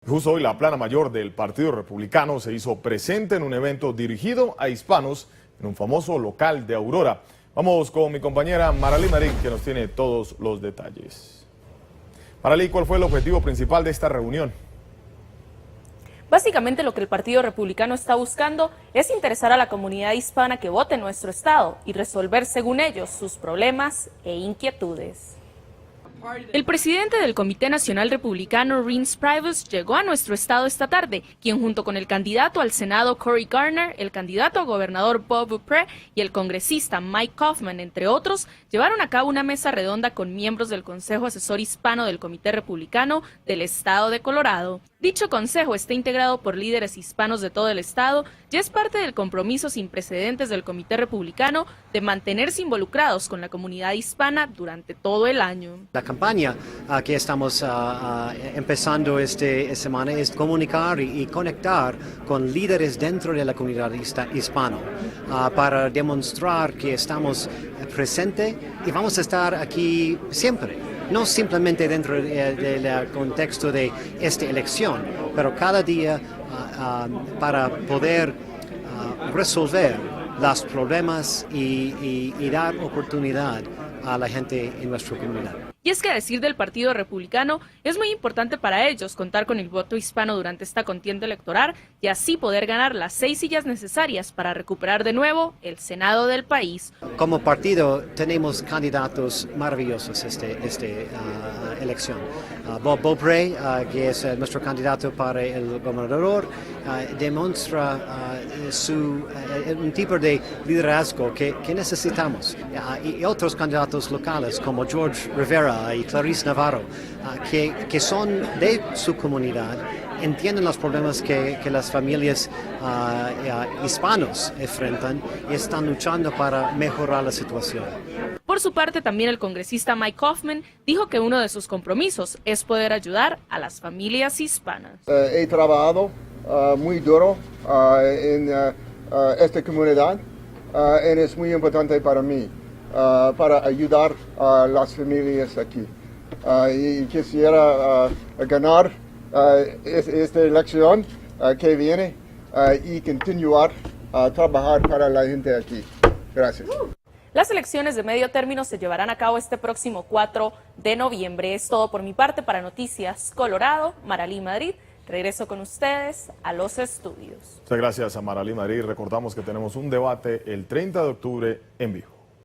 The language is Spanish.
Justo hoy la plana mayor del Partido Republicano se hizo presente en un evento dirigido a hispanos en un famoso local de Aurora. Vamos con mi compañera Maralí Marín, que nos tiene todos los detalles. Maralí, ¿cuál fue el objetivo principal de esta reunión? Básicamente lo que el Partido Republicano está buscando es interesar a la comunidad hispana que vote en nuestro estado y resolver, según ellos, sus problemas e inquietudes. El presidente del Comité Nacional Republicano, Reince Priebus, llegó a nuestro estado esta tarde, quien junto con el candidato al Senado Cory Gardner, el candidato a gobernador Bob Dupree y el congresista Mike Coffman, entre otros, llevaron a cabo una mesa redonda con miembros del Consejo Asesor Hispano del Comité Republicano del estado de Colorado. Dicho consejo está integrado por líderes hispanos de todo el estado y es parte del compromiso sin precedentes del Comité Republicano de mantenerse involucrados con la comunidad hispana durante todo el año. La campaña que estamos empezando esta semana es comunicar y conectar con líderes dentro de la comunidad hispana para demostrar que estamos presentes y vamos a estar aquí siempre. No simplemente dentro del contexto de esta elección, pero cada día para poder resolver los problemas y dar oportunidad a la gente en nuestra comunidad. Y es que a decir del Partido Republicano, es muy importante para ellos contar con el voto hispano durante esta contienda electoral y así poder ganar las 6 sillas necesarias para recuperar de nuevo el Senado del país. Como partido tenemos candidatos maravillosos esta elección. Bob Dupree, que es nuestro candidato para el gobernador, demuestra un tipo de liderazgo que necesitamos. Y otros candidatos locales como George Rivera y Clarice Navarro, que son de su comunidad, entienden los problemas que las familias hispanos enfrentan y están luchando para mejorar la situación. Por su parte, también el congresista Mike Coffman dijo que uno de sus compromisos es poder ayudar a las familias hispanas. He trabajado muy duro en esta comunidad y es muy importante para mí para ayudar a las familias aquí. Y quisiera ganar esta elección que viene y continuar a trabajar para la gente aquí. Gracias. Las elecciones de medio término se llevarán a cabo este próximo 4 de noviembre. Es todo por mi parte para Noticias Colorado. Maralí Madrid, regreso con ustedes a los estudios. Muchas gracias a Maralí Madrid. Recordamos que tenemos un debate el 30 de octubre en vivo.